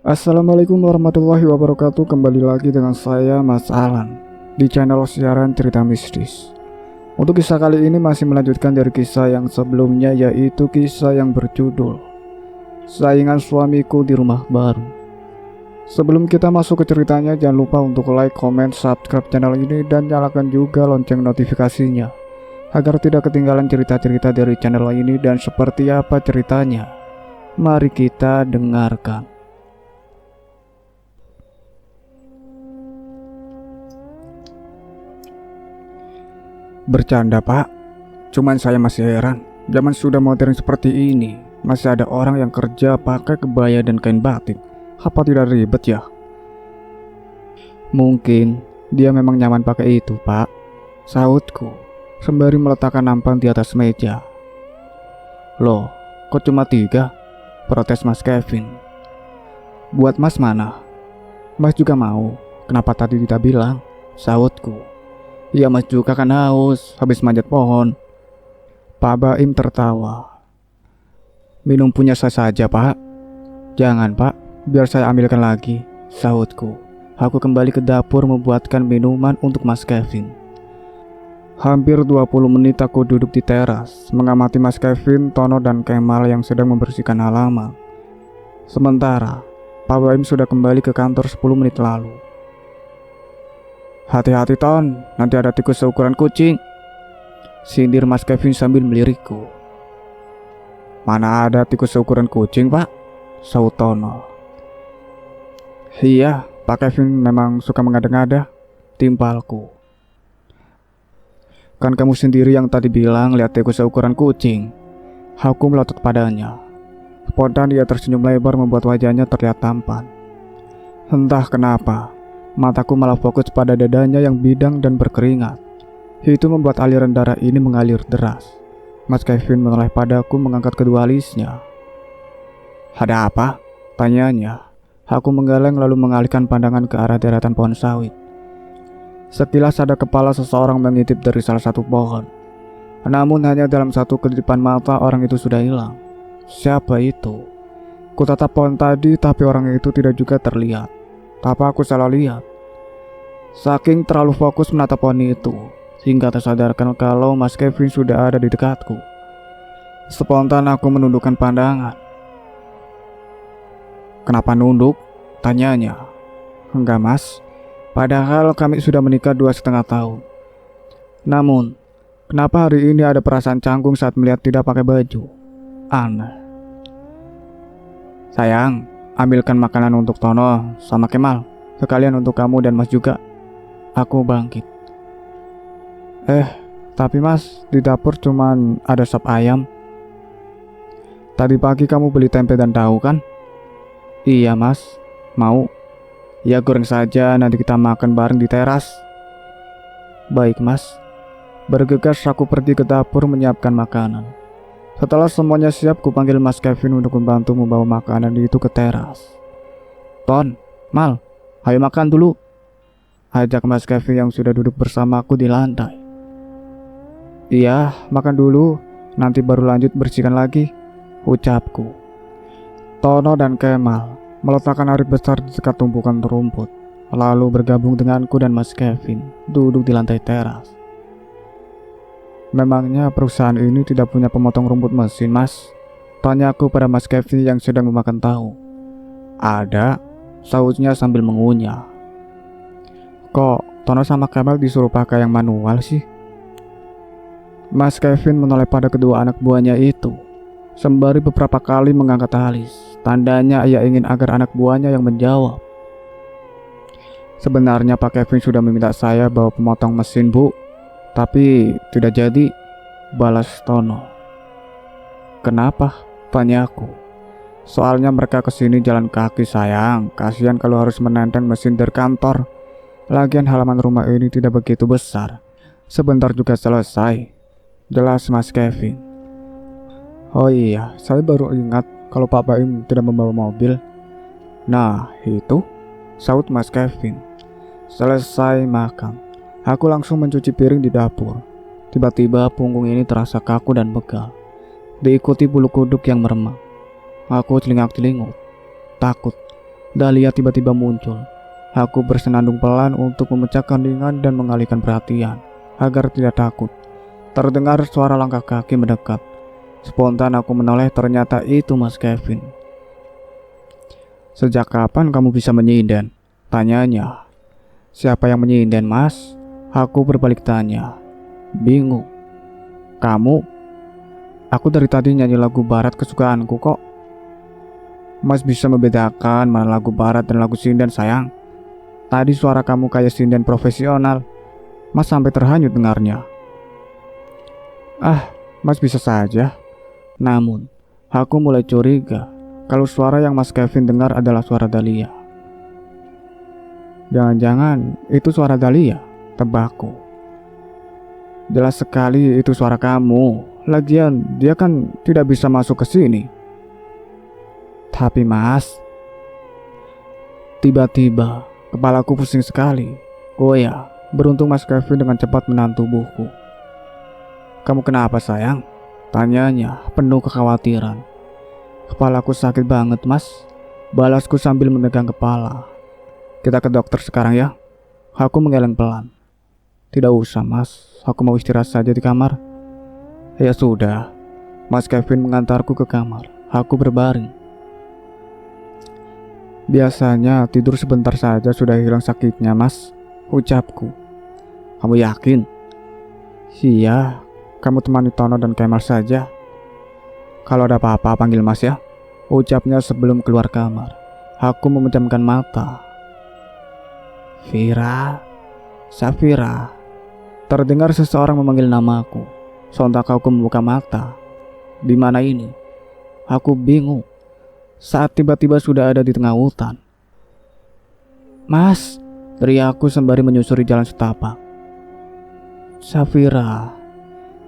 Assalamualaikum warahmatullahi wabarakatuh. Kembali lagi dengan saya Mas Alan di channel siaran cerita mistis. Untuk kisah kali ini masih melanjutkan dari kisah yang sebelumnya, yaitu kisah yang berjudul Saingan Suamiku di Rumah Baru. Sebelum kita masuk ke ceritanya, jangan lupa untuk like, comment, subscribe channel ini dan nyalakan juga lonceng notifikasinya agar tidak ketinggalan cerita-cerita dari channel ini. Dan seperti apa ceritanya? Mari kita dengarkan. Bercanda, Pak. Cuman saya masih heran, zaman sudah modern seperti ini masih ada orang yang kerja pakai kebaya dan kain batik. Apa tidak ribet ya? Mungkin dia memang nyaman pakai itu, Pak, sahutku sembari meletakkan nampan di atas meja. Loh, kok cuma 3? Protes Mas Kevin. Buat Mas mana? Mas juga mau. Kenapa tadi tidak bilang? Sahutku. Iya, Mas juga kan haus habis manjat pohon. Pak Baim tertawa. Minum punya saya saja, Pak. Jangan, Pak, biar saya ambilkan lagi, sahutku. Aku kembali ke dapur membuatkan minuman untuk Mas Kevin. Hampir 20 menit aku duduk di teras mengamati Mas Kevin, Tono, dan Kemal yang sedang membersihkan halaman. Sementara Pak Baim sudah kembali ke kantor 10 menit lalu. Hati-hati, Ton, nanti ada tikus seukuran kucing, sindir Mas Kevin sambil melirikku. Mana ada tikus seukuran kucing, Pak, sahut Tono. Iya, Pak Kevin memang suka mengada-ngada, timpalku. Kan kamu sendiri yang tadi bilang lihat tikus seukuran kucing. Aku melotot padanya. Spontan dia tersenyum lebar membuat wajahnya terlihat tampan. Entah kenapa mataku malah fokus pada dadanya yang bidang dan berkeringat. Itu membuat aliran darah ini mengalir deras. Mas Kevin menoleh padaku mengangkat kedua alisnya. Ada apa? Tanyanya. Aku menggeleng lalu mengalihkan pandangan ke arah deretan pohon sawit. Sekilas ada kepala seseorang mengintip dari salah satu pohon. Namun hanya dalam satu kedipan mata orang itu sudah hilang. Siapa itu? Kutatap pohon tadi tapi orang itu tidak juga terlihat. Apa aku salah lihat? Saking terlalu fokus menatap pohon itu, hingga tersadarkan kalau Mas Kevin sudah ada di dekatku. Spontan aku menundukkan pandangan. Kenapa nunduk? Tanyanya. Enggak, Mas. Padahal kami sudah menikah 2,5 tahun. Namun, kenapa hari ini ada perasaan canggung saat melihat tidak pakai baju? Aneh. Sayang, ambilkan makanan untuk Tono sama Kemal. Sekalian untuk kamu dan Mas juga. Aku bangkit. Tapi Mas, di dapur cuman ada sop ayam. Tadi pagi kamu beli tempe dan tahu kan? Iya, Mas. Mau? Ya goreng saja, nanti kita makan bareng di teras. Baik, Mas. Bergegas aku pergi ke dapur menyiapkan makanan. Setelah semuanya siap, ku panggil Mas Kevin untuk membantu membawa makanan itu ke teras. Ton, Mal, ayo makan dulu, ajak Mas Kevin yang sudah duduk bersamaku di lantai. Iya, makan dulu, nanti baru lanjut bersihkan lagi, ucapku. Tono dan Kemal meletakkan arit besar di dekat tumpukan rumput, lalu bergabung denganku dan Mas Kevin duduk di lantai teras. Memangnya perusahaan ini tidak punya pemotong rumput mesin, Mas? Tanyaku pada Mas Kevin yang sedang memakan tahu. Ada, sahutnya sambil mengunyah. Kok Tono sama Kemal disuruh pakai yang manual sih? Mas Kevin menoleh pada kedua anak buahnya itu, sembari beberapa kali mengangkat alis. Tandanya ia ingin agar anak buahnya yang menjawab. Sebenarnya Pak Kevin sudah meminta saya bawa pemotong mesin, Bu. Tapi tidak jadi, balas Tono. Kenapa? Tanyaku. Soalnya mereka kesini jalan kaki, sayang. Kasihan kalau harus menenteng mesin dari kantor. Lagian halaman rumah ini tidak begitu besar. Sebentar juga selesai, jelas Mas Kevin. Oh iya, saya baru ingat kalau Pak Baim tidak membawa mobil. Nah itu, sahut Mas Kevin. Selesai makan, aku langsung mencuci piring di dapur. Tiba-tiba punggung ini terasa kaku dan pegal, diikuti bulu kuduk yang meremang. Aku celingak-celingut, takut Dahlia tiba-tiba muncul. Aku bersenandung pelan untuk memecahkan keheningan dan mengalihkan perhatian agar tidak takut. Terdengar suara langkah kaki mendekat. Spontan aku menoleh, ternyata itu Mas Kevin. "Sejak kapan kamu bisa menyinden?" tanyanya. "Siapa yang menyinden, Mas?" Aku berbalik tanya. Bingung. "Kamu?" "Aku dari tadi nyanyi lagu barat kesukaanku kok." "Mas bisa membedakan mana lagu barat dan lagu sinden, sayang. Tadi suara kamu kayak sinden profesional. Mas sampai terhanyut dengarnya." "Ah, Mas bisa saja." Namun, aku mulai curiga kalau suara yang Mas Kevin dengar adalah suara Dahlia. "Jangan-jangan itu suara Dahlia," tebakku. "Jelas sekali itu suara kamu. Lagian dia kan tidak bisa masuk ke sini." "Tapi Mas..." Tiba-tiba kepalaku pusing sekali. Oh ya, beruntung Mas Kevin dengan cepat menahan tubuhku. "Kamu kenapa, sayang?" tanyanya penuh kekhawatiran. "Kepalaku sakit banget, Mas," balasku sambil memegang kepala. "Kita ke dokter sekarang ya." Aku menggeleng pelan. "Tidak usah, Mas. Aku mau istirahat saja di kamar." "Ya sudah." Mas Kevin mengantarku ke kamar. Aku berbaring. "Biasanya tidur sebentar saja sudah hilang sakitnya, Mas," ucapku. "Kamu yakin?" "Iya. Kamu temani Tono dan Kemal saja. Kalau ada apa-apa panggil Mas ya," ucapnya sebelum keluar kamar. Aku memejamkan mata. "Vira, Safira." Terdengar seseorang memanggil namaku. Sontak aku membuka mata. Di mana ini? Aku bingung saat tiba-tiba sudah ada di tengah hutan. "Mas!" teriakku sembari menyusuri jalan setapak. Safira.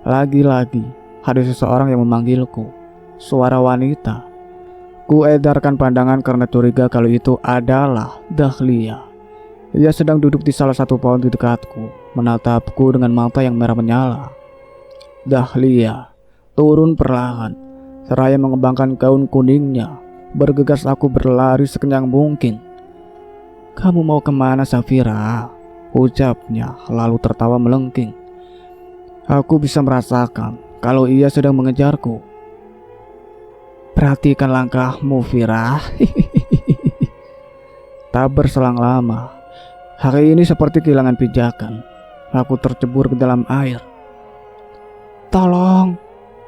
Lagi-lagi ada seseorang yang memanggilku. Suara wanita. Ku edarkan pandangan karena curiga kalau itu adalah Dahlia. Ia sedang duduk di salah satu pohon di dekatku, menatapku dengan mata yang merah menyala. Dahlia turun perlahan, seraya mengembangkan gaun kuningnya. Bergegas aku berlari sekencang mungkin. "Kamu mau kemana, Safira?" ucapnya, lalu tertawa melengking. Aku bisa merasakan kalau ia sedang mengejarku. "Perhatikan langkahmu, Vira." Tak berselang lama, hari ini seperti kehilangan pijakan. Aku tercebur ke dalam air. "Tolong!"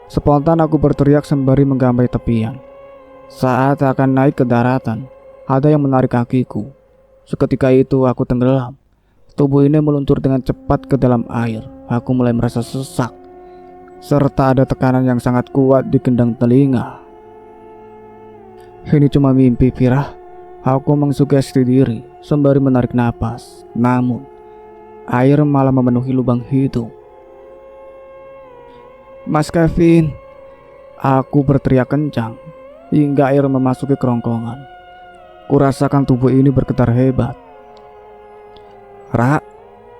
Spontan aku berteriak sembari menggambai tepian. Saat akan naik ke daratan, ada yang menarik kakiku. Seketika itu aku tenggelam. Tubuh ini meluncur dengan cepat ke dalam air. Aku mulai merasa sesak, serta ada tekanan yang sangat kuat di kendang telinga. Ini cuma mimpi, Vira. Aku mengsugesti diri sembari menarik napas. Namun, air malah memenuhi lubang hidung. "Mas Kevin!" Aku berteriak kencang hingga air memasuki kerongkongan. Kurasakan tubuh ini bergetar hebat.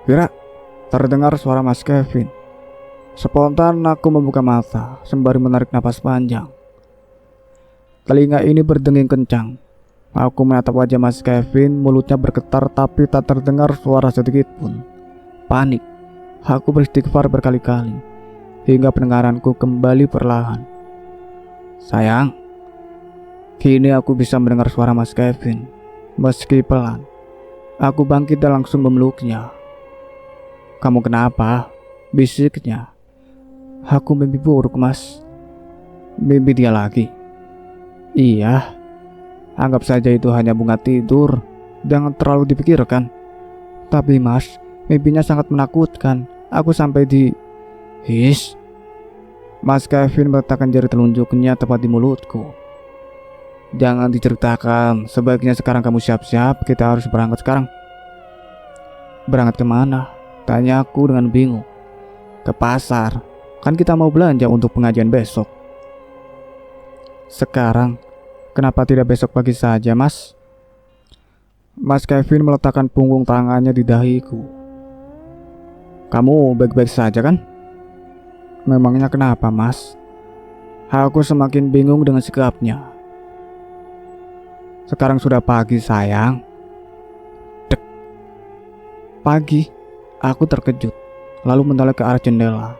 Vira!" Terdengar suara Mas Kevin. Spontan aku membuka mata sembari menarik napas panjang. Telinga ini berdenging kencang. Aku menatap wajah Mas Kevin, mulutnya bergetar tapi tak terdengar suara sedikit pun. Panik. Aku beristighfar berkali-kali hingga pendengaranku kembali perlahan. "Sayang." Kini aku bisa mendengar suara Mas Kevin, meski pelan. Aku bangkit dan langsung memeluknya. "Kamu kenapa?" bisiknya. "Aku mimpi buruk, Mas." "Mimpi dia lagi?" "Iya. Anggap saja itu hanya bunga tidur. Jangan terlalu dipikirkan." "Tapi Mas, mimpinya sangat menakutkan. Aku sampai di..." "His." Mas Kevin meletakkan jari telunjuknya tepat di mulutku. "Jangan diceritakan. Sebaiknya sekarang kamu siap-siap. Kita harus berangkat sekarang." "Berangkat kemana?" tanya aku dengan bingung. "Ke pasar. Kan kita mau belanja untuk pengajian besok." "Sekarang? Kenapa tidak besok pagi saja, Mas?" Mas Kevin meletakkan punggung tangannya di dahiku. "Kamu baik-baik saja kan?" "Memangnya kenapa, Mas?" Aku semakin bingung dengan sikapnya. Sekarang sudah pagi sayang. Dek. Pagi. Aku terkejut, lalu menoleh ke arah jendela.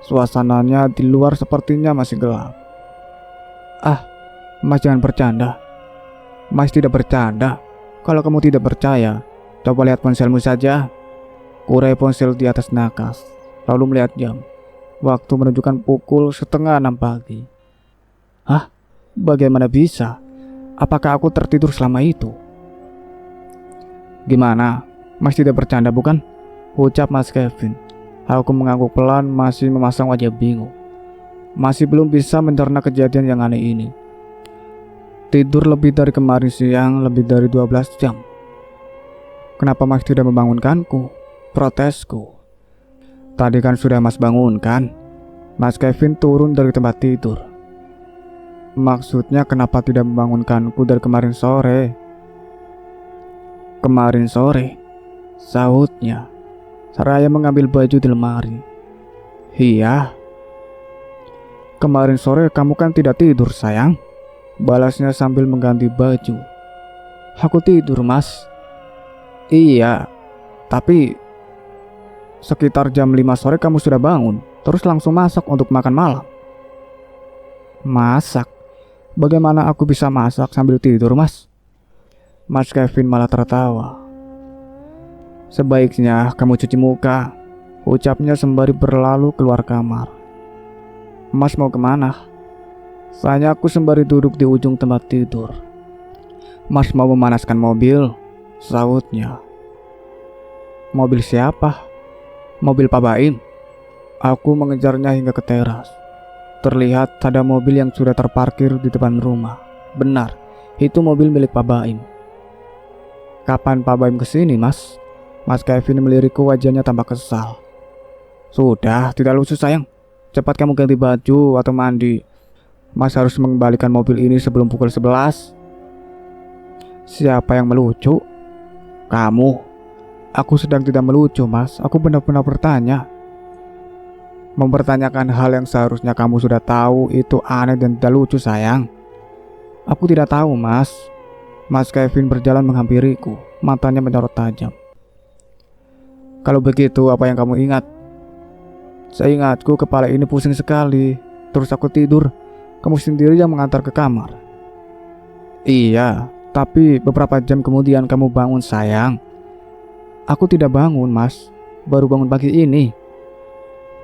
Suasananya di luar sepertinya masih gelap. Ah, Mas jangan bercanda. Mas tidak bercanda. Kalau kamu tidak percaya, coba lihat ponselmu saja. Kurai ponsel di atas nakas, lalu melihat jam. Waktu menunjukkan pukul 5:30 pagi. Hah? Bagaimana bisa? Apakah aku tertidur selama itu? Gimana? Mas tidak bercanda bukan? Ucap Mas Kevin. Aku mengangguk pelan, masih memasang wajah bingung. Masih belum bisa mencerna kejadian yang aneh ini. Tidur lebih dari kemarin siang, lebih dari 12 jam. Kenapa Mas tidak membangunkanku? Protesku. Tadi kan sudah Mas bangunkan. Mas Kevin turun dari tempat tidur. Maksudnya kenapa tidak membangunkanku dari kemarin sore? Kemarin sore, sahutnya. Seraya mengambil baju di lemari. Iya. Kemarin sore kamu kan tidak tidur sayang, balasnya sambil mengganti baju. Aku tidur Mas. Iya, tapi sekitar jam 5 sore kamu sudah bangun, terus langsung masak untuk makan malam. Masak? Bagaimana aku bisa masak sambil tidur Mas? Mas Kevin malah tertawa. Sebaiknya kamu cuci muka, ucapnya sembari berlalu keluar kamar. Mas mau kemana? Tanya aku sembari duduk di ujung tempat tidur. Mas mau memanaskan mobil, sahutnya. Mobil siapa? Mobil Pak Baim. Aku mengejarnya hingga ke teras. Terlihat ada mobil yang sudah terparkir di depan rumah. Benar, itu mobil milik Pak Baim. Kapan Pak Baim kesini Mas? Mas Kevin melirikku, wajahnya tampak kesal. Sudah, tidak lucu sayang. Cepat kamu ganti baju atau mandi. Mas harus mengembalikan mobil ini sebelum pukul 11. Siapa yang melucu? Kamu. Aku sedang tidak melucu Mas. Aku benar-benar bertanya. Mempertanyakan hal yang seharusnya kamu sudah tahu itu aneh dan tidak lucu sayang. Aku tidak tahu Mas. Mas Kevin berjalan menghampiriku, matanya menyorot tajam. Kalau begitu apa yang kamu ingat? Seingatku kepala ini pusing sekali. Terus aku tidur. Kamu sendiri yang mengantar ke kamar. Iya, tapi beberapa jam kemudian kamu bangun sayang. Aku tidak bangun Mas. Baru bangun pagi ini.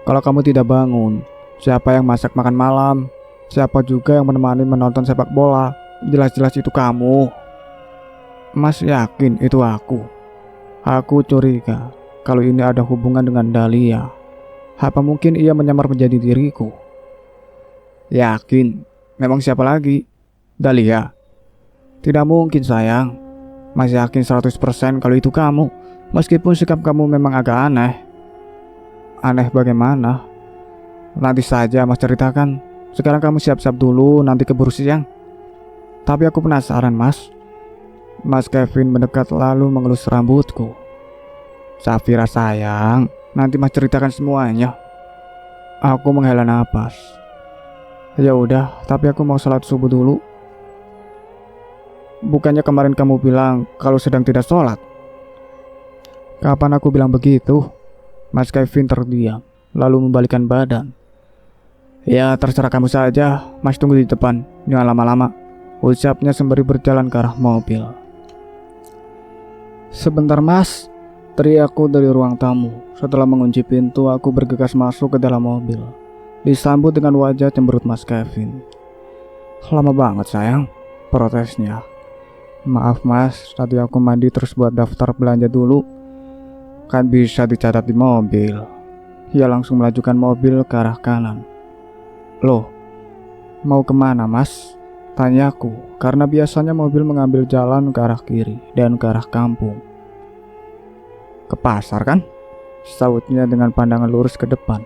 Kalau kamu tidak bangun, siapa yang masak makan malam? Siapa juga yang menemani menonton sepak bola? Jelas-jelas itu kamu. Mas yakin itu aku? Aku curiga kalau ini ada hubungan dengan Dahlia. Apa mungkin ia menyamar menjadi diriku? Yakin? Memang siapa lagi? Dahlia? Tidak mungkin sayang. Mas yakin 100% kalau itu kamu. Meskipun sikap kamu memang agak aneh. Aneh bagaimana? Nanti saja Mas ceritakan. Sekarang kamu siap-siap dulu, nanti keburu siang. Tapi aku penasaran Mas. Mas Kevin mendekat lalu mengelus rambutku. Safira sayang, nanti Mas ceritakan semuanya. Aku menghela napas. Ya udah, tapi aku mau sholat subuh dulu. Bukannya kemarin kamu bilang kalau sedang tidak sholat? Kapan aku bilang begitu? Mas Kevin terdiam, lalu membalikkan badan. Ya terserah kamu saja, Mas tunggu di depan, jangan lama-lama, ucapnya sembari berjalan ke arah mobil. Sebentar Mas, teriakku dari ruang tamu. Setelah mengunci pintu, aku bergegas masuk ke dalam mobil. Disambut dengan wajah cemberut Mas Kevin. Lama banget sayang, protesnya. Maaf Mas, tadi aku mandi terus buat daftar belanja dulu. Kan bisa dicatat di mobil. Ia langsung melajukan mobil ke arah kanan. Loh, mau kemana Mas? Tanyaku, karena biasanya mobil mengambil jalan ke arah kiri dan ke arah kampung. Ke pasar kan? Sautnya dengan pandangan lurus ke depan.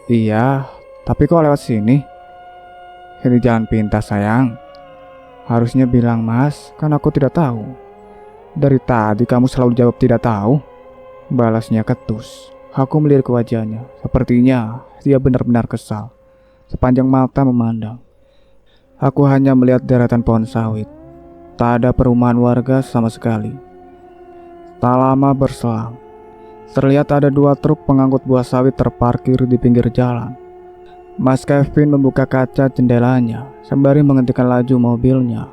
Iya, tapi kok lewat sini? Ini jalan pintas sayang. Harusnya bilang Mas, kan aku tidak tahu. Dari tadi kamu selalu jawab tidak tahu. Balasnya ketus. Aku melirik ke wajahnya. Sepertinya dia benar-benar kesal. Sepanjang mata memandang. Aku hanya melihat deretan pohon sawit. Tak ada perumahan warga sama sekali. Tak lama berselang, terlihat ada 2 truk pengangkut buah sawit terparkir di pinggir jalan. Mas Kevin membuka kaca jendelanya sembari menghentikan laju mobilnya.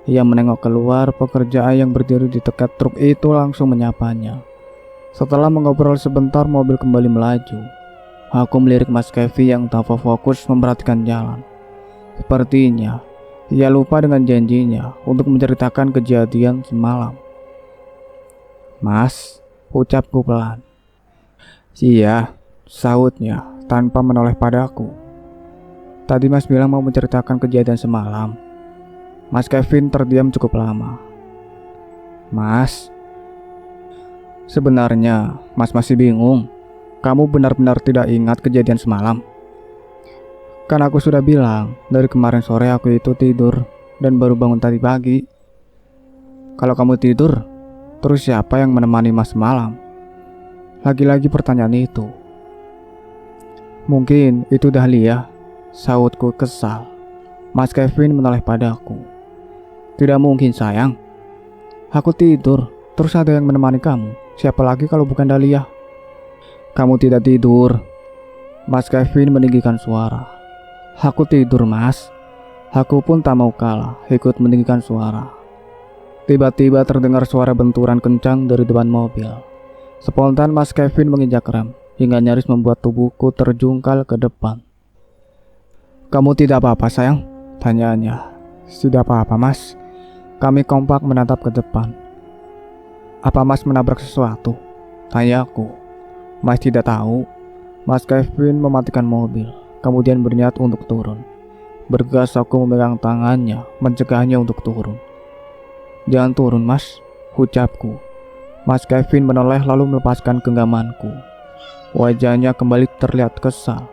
Ia menengok keluar, pekerja yang berdiri di dekat truk itu langsung menyapanya. Setelah mengobrol sebentar, mobil kembali melaju. Aku melirik Mas Kevin yang tanpa fokus memperhatikan jalan. Sepertinya ia lupa dengan janjinya untuk menceritakan kejadian semalam. "Mas," ucapku pelan. "Iya," sahutnya tanpa menoleh padaku. "Tadi Mas bilang mau menceritakan kejadian semalam." Mas Kevin terdiam cukup lama. "Mas, sebenarnya Mas masih bingung. Kamu benar-benar tidak ingat kejadian semalam? Kan aku sudah bilang, dari kemarin sore aku itu tidur dan baru bangun tadi pagi. Kalau kamu tidur, terus siapa yang menemani Mas malam?" Lagi-lagi pertanyaan itu. "Mungkin itu Dahlia," sahutku kesal. Mas Kevin menoleh padaku. "Tidak mungkin sayang. Aku tidur, terus ada yang menemani kamu. Siapa lagi kalau bukan Dahlia?" "Kamu tidak tidur." Mas Kevin meninggikan suara. "Aku tidur, Mas." Aku pun tak mau kalah, ikut meninggikan suara. Tiba-tiba terdengar suara benturan kencang dari depan mobil. Spontan Mas Kevin menginjak rem, hingga nyaris membuat tubuhku terjungkal ke depan. "Kamu tidak apa-apa sayang?" tanyanya. "Tidak apa-apa Mas." Kami kompak menatap ke depan. "Apa Mas menabrak sesuatu?" tanyaku. Mas tidak tahu. Mas Kevin mematikan mobil, kemudian berniat untuk turun. Bergegas aku memegang tangannya, mencegahnya untuk turun. "Jangan turun Mas," ucapku. Mas Kevin menoleh lalu melepaskan genggamanku. Wajahnya kembali terlihat kesal.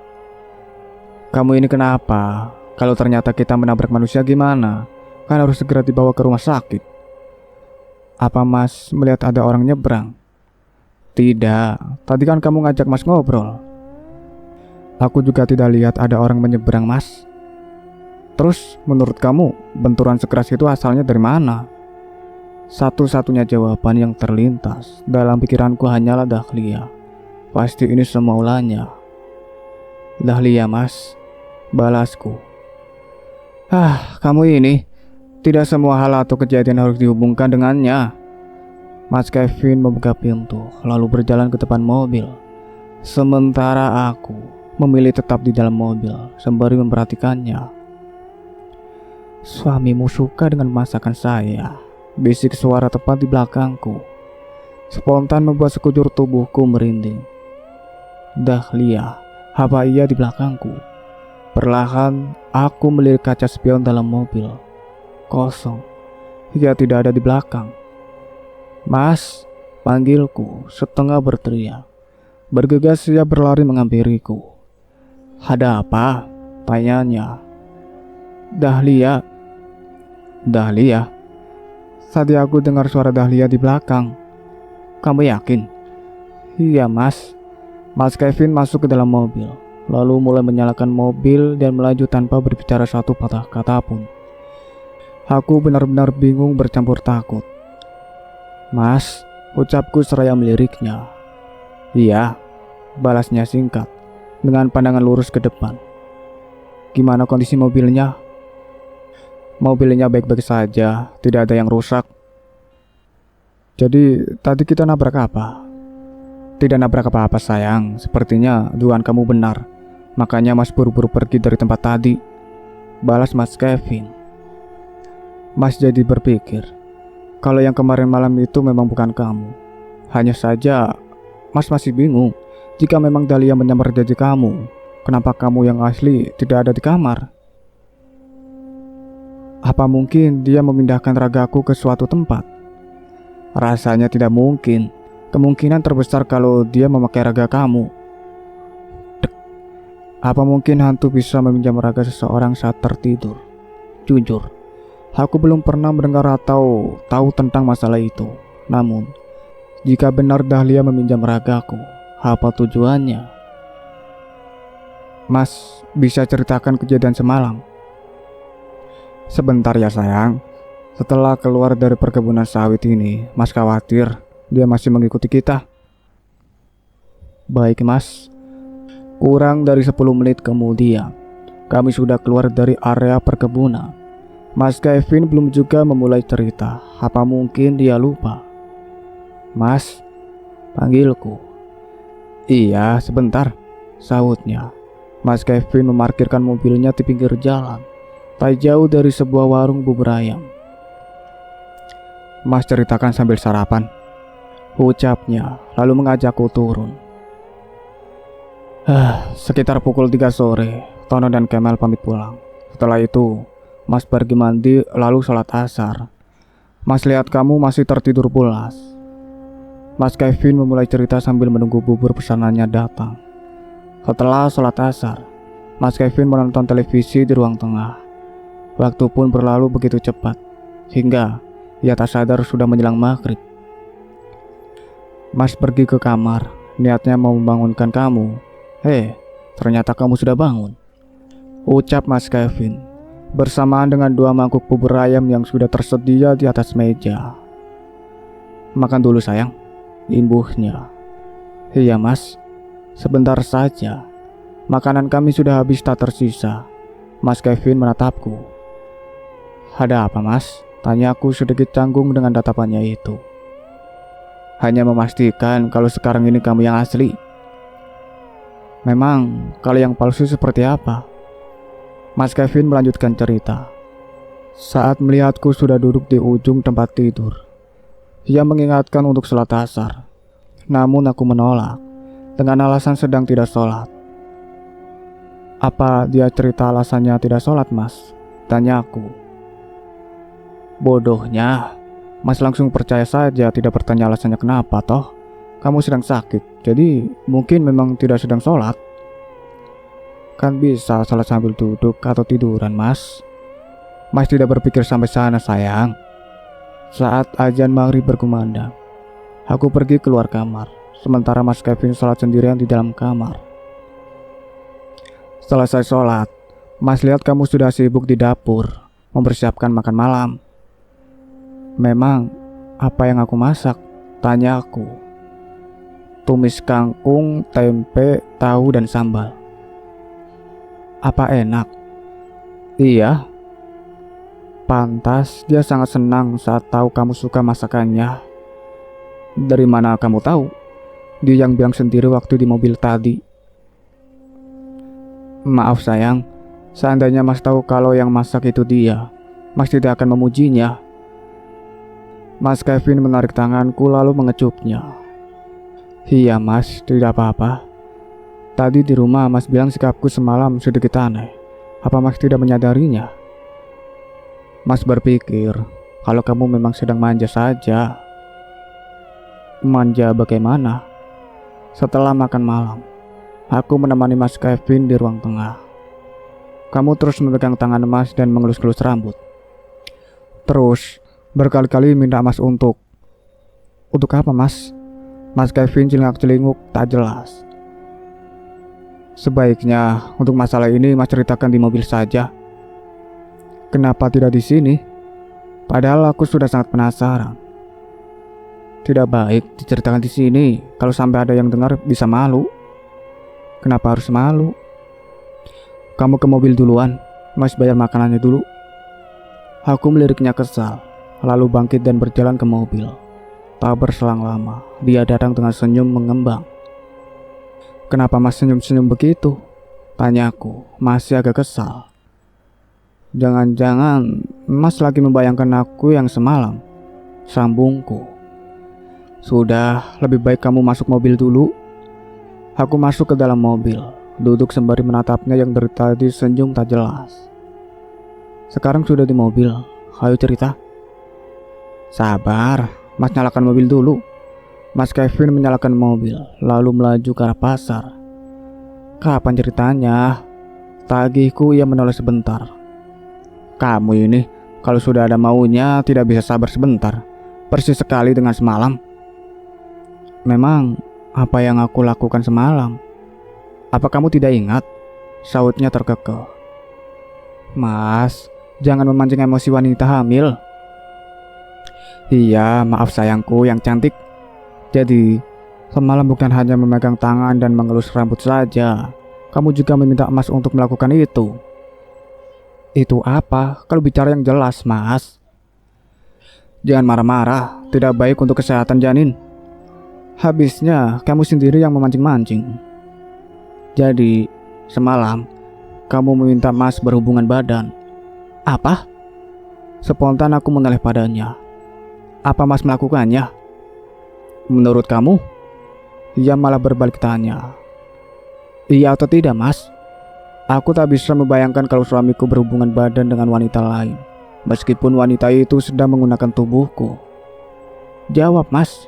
"Kamu ini kenapa? Kalau ternyata kita menabrak manusia gimana? Kan harus segera dibawa ke rumah sakit." "Apa Mas melihat ada orang nyebrang?" "Tidak, tadi kan kamu ngajak Mas ngobrol." "Aku juga tidak lihat ada orang menyeberang Mas." "Terus menurut kamu benturan sekeras itu asalnya dari mana?" Satu-satunya jawaban yang terlintas dalam pikiranku hanyalah Dahlia. Pasti ini semua ulahnya. "Dahlia Mas," balasku. Kamu ini, tidak semua hal atau kejadian harus dihubungkan dengannya." Mas Kevin membuka pintu lalu berjalan ke depan mobil. Sementara aku memilih tetap di dalam mobil sembari memperhatikannya. "Suamimu suka dengan masakan saya," bisik suara tepat di belakangku. Spontan membuat sekujur tubuhku merinding. Dahlia, apa ia di belakangku? Perlahan aku melirik kaca spion dalam mobil. Kosong. Ia tidak ada di belakang. "Mas," panggilku setengah berteriak. Bergegas ia berlari menghampiriku. "Ada apa?" tanyanya. "Dahlia." "Dahlia?" Tadi aku dengar suara Dahlia di belakang." "Kamu yakin?" "Iya Mas." Mas Kevin masuk ke dalam mobil, lalu mulai menyalakan mobil dan melaju tanpa berbicara satu patah kata pun. Aku benar-benar bingung bercampur takut. "Mas," ucapku seraya meliriknya. "Iya," balasnya singkat, dengan pandangan lurus ke depan. "Gimana kondisi mobilnya?" "Mobilnya baik-baik saja, tidak ada yang rusak." "Jadi tadi kita nabrak apa?" "Tidak nabrak apa-apa sayang, sepertinya dugaan kamu benar. Makanya Mas buru-buru pergi dari tempat tadi," balas Mas Kevin. Mas jadi berpikir, kalau yang kemarin malam itu memang bukan kamu. Hanya saja Mas masih bingung, jika memang Dahlia menyamar janji kamu, kenapa kamu yang asli tidak ada di kamar? Apa mungkin dia memindahkan ragaku ke suatu tempat? Rasanya tidak mungkin. Kemungkinan terbesar kalau dia memakai raga kamu. Dek. Apa mungkin hantu bisa meminjam raga seseorang saat tertidur? Jujur, aku belum pernah mendengar atau tahu tentang masalah itu. Namun, jika benar Dahlia meminjam ragaku, apa tujuannya? "Mas, bisa ceritakan kejadian semalam?" "Sebentar ya sayang." Setelah keluar dari perkebunan sawit ini, Mas khawatir dia masih mengikuti kita. Baik Mas. Kurang dari 10 menit kemudian, kami sudah keluar dari area perkebunan. Mas Kevin belum juga memulai cerita. Apa mungkin dia lupa? Mas, panggilku. Iya, sebentar, sahutnya. Mas Kevin memarkirkan mobilnya di pinggir jalan, tak jauh dari sebuah warung bubur ayam. Mas ceritakan sambil sarapan, ucapnya, lalu mengajakku turun. Sekitar pukul 3 sore, Tono dan Kemal pamit pulang. Setelah itu, Mas pergi mandi lalu sholat asar. Mas lihat kamu masih tertidur pulas. Mas Kevin memulai cerita sambil menunggu bubur pesanannya datang. Setelah sholat asar, Mas Kevin menonton televisi di ruang tengah. Waktu pun berlalu begitu cepat, hingga ia tak sadar sudah menjelang maghrib. Mas pergi ke kamar, niatnya mau membangunkan kamu. Ternyata kamu sudah bangun, ucap Mas Kevin, bersamaan dengan 2 mangkuk bubur ayam yang sudah tersedia di atas meja. Makan dulu sayang, imbuhnya. Iya Mas, sebentar saja. Makanan kami sudah habis tak tersisa. Mas Kevin menatapku. Ada apa Mas? Tanyaku sedikit canggung dengan tatapannya itu. Hanya memastikan kalau sekarang ini kamu yang asli. Memang kalau yang palsu seperti apa? Mas Kevin melanjutkan cerita. Saat melihatku sudah duduk di ujung tempat tidur, ia mengingatkan untuk sholat asar. Namun aku menolak dengan alasan sedang tidak sholat. Apa dia cerita alasannya tidak sholat Mas? Tanyaku. Bodohnya, Mas langsung percaya saja, tidak bertanya alasannya kenapa toh. Kamu sedang sakit, jadi mungkin memang tidak sedang sholat. Kan bisa sholat sambil duduk atau tiduran Mas. Mas tidak berpikir sampai sana sayang. Saat azan maghrib berkumandang, aku pergi keluar kamar, sementara Mas Kevin sholat sendirian di dalam kamar. Selesai sholat, Mas lihat kamu sudah sibuk di dapur, mempersiapkan makan malam. Memang apa yang aku masak? Tanya aku. Tumis kangkung, tempe, tahu dan sambal. Apa enak? Iya. Pantas dia sangat senang saat tahu kamu suka masakannya. Dari mana kamu tahu? Dia yang bilang sendiri waktu di mobil tadi. Maaf sayang, seandainya Mas tahu kalau yang masak itu dia, Mas tidak akan memujinya. Mas Kevin menarik tanganku lalu mengecupnya. Iya Mas, tidak apa-apa. Tadi di rumah Mas bilang sikapku semalam sedikit aneh. Apa Mas tidak menyadarinya? Mas berpikir kalau kamu memang sedang manja saja. Manja bagaimana? Setelah makan malam, aku menemani Mas Kevin di ruang tengah. Kamu terus memegang tangan Mas dan mengelus-elus rambut. Terus berkali-kali minta Mas untuk apa Mas? Mas Kevin celingak-celinguk tak jelas. Sebaiknya untuk masalah ini Mas ceritakan di mobil saja. Kenapa tidak di sini? Padahal aku sudah sangat penasaran. Tidak baik diceritakan di sini. Kalau sampai ada yang dengar bisa malu. Kenapa harus malu? Kamu ke mobil duluan, Mas bayar makanannya dulu. Aku meliriknya kesal, lalu bangkit dan berjalan ke mobil. Tak berselang lama, dia datang dengan senyum mengembang. Kenapa Mas senyum-senyum begitu? Tanyaku, masih agak kesal. Jangan-jangan Mas lagi membayangkan aku yang semalam, sambungku. Sudah, lebih baik kamu masuk mobil dulu. Aku masuk ke dalam mobil, duduk sembari menatapnya yang dari tadi senyum tak jelas. Sekarang sudah di mobil, ayo cerita. Sabar, Mas nyalakan mobil dulu. Mas Kevin menyalakan mobil, lalu melaju ke arah pasar. Kapan ceritanya? Tagihku ia menoleh sebentar. Kamu ini, kalau sudah ada maunya tidak bisa sabar sebentar. Persis sekali dengan semalam. Memang, apa yang aku lakukan semalam? Apa kamu tidak ingat? Sautnya terkekeh. Mas, jangan memancing emosi wanita hamil. Iya, maaf sayangku yang cantik. Jadi, semalam bukan hanya memegang tangan dan mengelus rambut saja. Kamu juga meminta Mas untuk melakukan itu. Itu apa? Kalau bicara yang jelas, Mas. Jangan marah-marah, tidak baik untuk kesehatan janin. Habisnya, kamu sendiri yang memancing-mancing. Jadi, semalam, kamu meminta Mas berhubungan badan. Apa? Spontan aku menoleh padanya. Apa Mas melakukannya? Menurut kamu? Ia malah berbalik tanya. Iya atau tidak, Mas? Aku tak bisa membayangkan kalau suamiku berhubungan badan dengan wanita lain, meskipun wanita itu sedang menggunakan tubuhku. Jawab, Mas.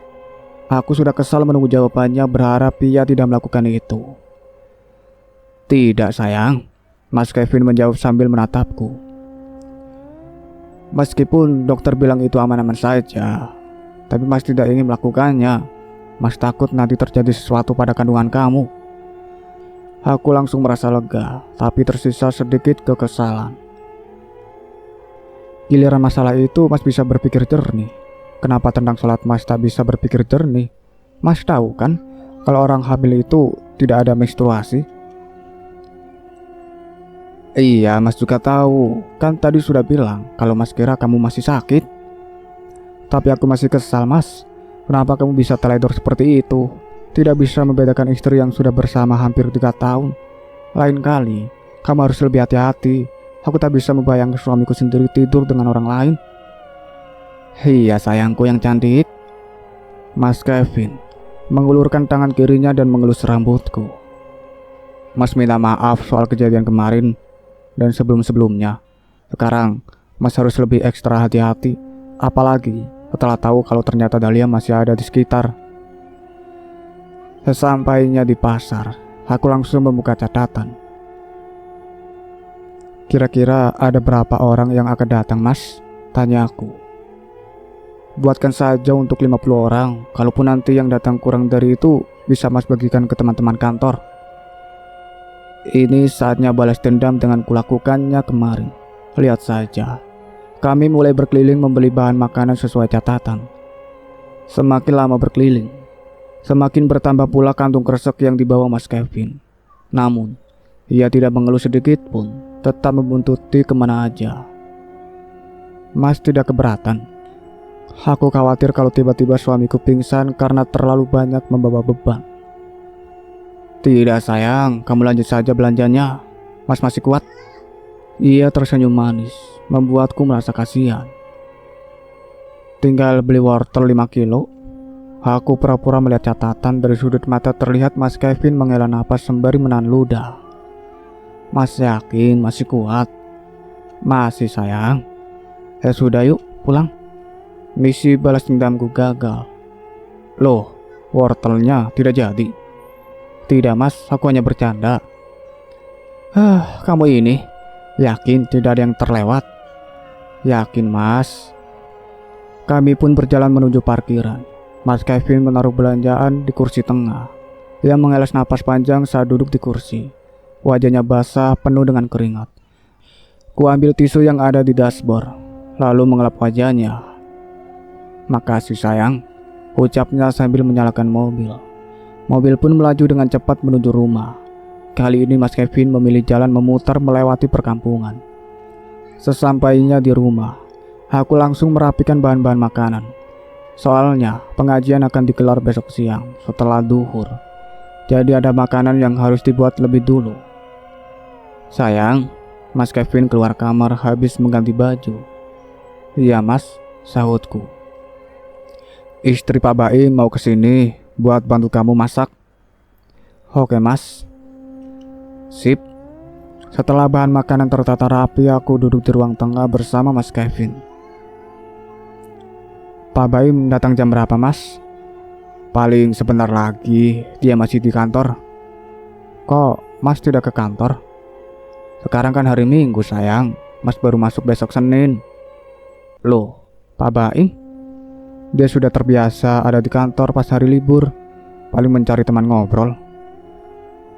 Aku sudah kesal menunggu jawabannya, berharap ia tidak melakukan itu. Tidak, sayang. Mas Kevin menjawab sambil menatapku. Meskipun dokter bilang itu aman-aman saja, tapi Mas tidak ingin melakukannya. Mas takut nanti terjadi sesuatu pada kandungan kamu. Aku langsung merasa lega, tapi tersisa sedikit kekesalan. Giliran masalah itu Mas bisa berpikir jernih. Kenapa tentang sholat Mas tak bisa berpikir jernih? Mas tahu kan, kalau orang hamil itu tidak ada menstruasi? Iya, Mas juga tahu. Kan tadi sudah bilang kalau Mas kira kamu masih sakit. Tapi aku masih kesal, Mas. Kenapa kamu bisa teledor seperti itu? Tidak bisa membedakan istri yang sudah bersama hampir 3 tahun. Lain kali, kamu harus lebih hati-hati. Aku tak bisa membayangkan suamiku sendiri tidur dengan orang lain. Iya sayangku yang cantik. Mas Kevin mengulurkan tangan kirinya dan mengelus rambutku. Mas minta maaf soal kejadian kemarin dan sebelum-sebelumnya. Sekarang, Mas harus lebih ekstra hati-hati. Apalagi setelah tahu kalau ternyata Dahlia masih ada di sekitar. Sesampainya di pasar, aku langsung membuka catatan. Kira-kira ada berapa orang yang akan datang, Mas? Tanya aku. Buatkan saja untuk 50 orang. Kalaupun nanti yang datang kurang dari itu, bisa Mas bagikan ke teman-teman kantor. Ini saatnya balas dendam dengan kulakukannya kemarin. Lihat saja, kami mulai berkeliling membeli bahan makanan sesuai catatan. Semakin lama berkeliling, semakin bertambah pula kantung kresek yang dibawa Mas Kevin. Namun, ia tidak mengeluh sedikit pun, tetap membuntuti kemana aja. Mas tidak keberatan. Aku khawatir kalau tiba-tiba suamiku pingsan karena terlalu banyak membawa beban. Tidak sayang, kamu lanjut saja belanjanya. Mas masih kuat. Ia tersenyum manis, membuatku merasa kasihan. Tinggal beli wortel 5 kilo. Aku pura-pura melihat catatan. Dari sudut mata terlihat Mas Kevin menghela napas sembari menahan ludah. Mas yakin masih kuat? Masih sayang. Sudah yuk pulang. Misi balas dendamku gagal. Loh, wortelnya tidak jadi. Tidak Mas, aku hanya bercanda. Kamu ini yakin tidak ada yang terlewat? Yakin Mas. Kami pun berjalan menuju parkiran. Mas Kevin menaruh belanjaan di kursi tengah. Ia mengelas napas panjang saat duduk di kursi. Wajahnya basah penuh dengan keringat. Ku ambil tisu yang ada di dashboard, lalu mengelap wajahnya. Makasih sayang, ucapnya sambil menyalakan mobil. Mobil pun melaju dengan cepat menuju rumah. Kali ini Mas Kevin memilih jalan memutar melewati perkampungan. Sesampainya di rumah, aku langsung merapikan bahan-bahan makanan. Soalnya pengajian akan digelar besok siang setelah duhur. Jadi ada makanan yang harus dibuat lebih dulu. Sayang, Mas Kevin keluar kamar habis mengganti baju. Iya Mas, sahutku. Istri Pak Baim mau kesini buat bantu kamu masak. Oke Mas. Sip. Setelah bahan makanan tertata rapi, aku duduk di ruang tengah bersama Mas Kevin. Pak Baim datang jam berapa Mas? Paling sebentar lagi, dia masih di kantor. Kok Mas tidak ke kantor? Sekarang kan hari Minggu sayang, Mas baru masuk besok Senin. Loh, Pak Baim? Dia sudah terbiasa ada di kantor pas hari libur, paling mencari teman ngobrol.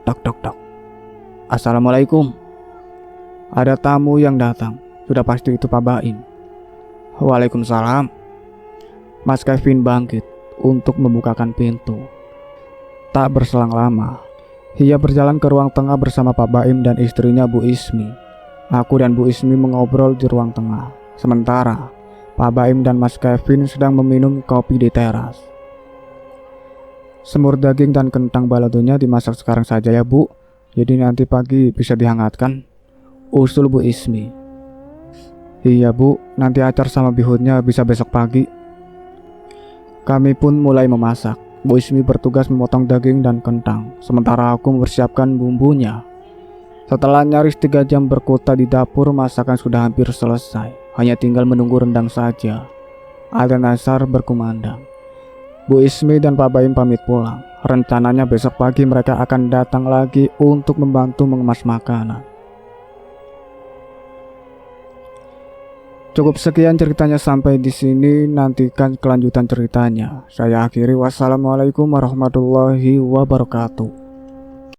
Tok tok tok. Assalamualaikum. Ada tamu yang datang, sudah pasti itu Pak Baim. Waalaikumsalam. Mas Kevin bangkit untuk membukakan pintu. Tak berselang lama, ia berjalan ke ruang tengah bersama Pak Baim dan istrinya Bu Ismi. Aku dan Bu Ismi mengobrol di ruang tengah, sementara Pak Baim dan Mas Kevin sedang meminum kopi di teras. Semur daging dan kentang baladonya dimasak sekarang saja ya Bu, jadi nanti pagi bisa dihangatkan, usul Bu Ismi. Iya Bu, nanti acar sama bihunnya bisa besok pagi. Kami pun mulai memasak. Bu Ismi bertugas memotong daging dan kentang, sementara aku mempersiapkan bumbunya. Setelah nyaris 3 jam berkutat di dapur, masakan sudah hampir selesai. Hanya tinggal menunggu rendang saja. Adzan asar berkumandang. Bu Ismi dan Pak Baim pamit pulang. Rencananya besok pagi mereka akan datang lagi untuk membantu mengemas makanan. Cukup sekian ceritanya sampai di sini, nantikan kelanjutan ceritanya. Saya akhiri, wassalamualaikum warahmatullahi wabarakatuh.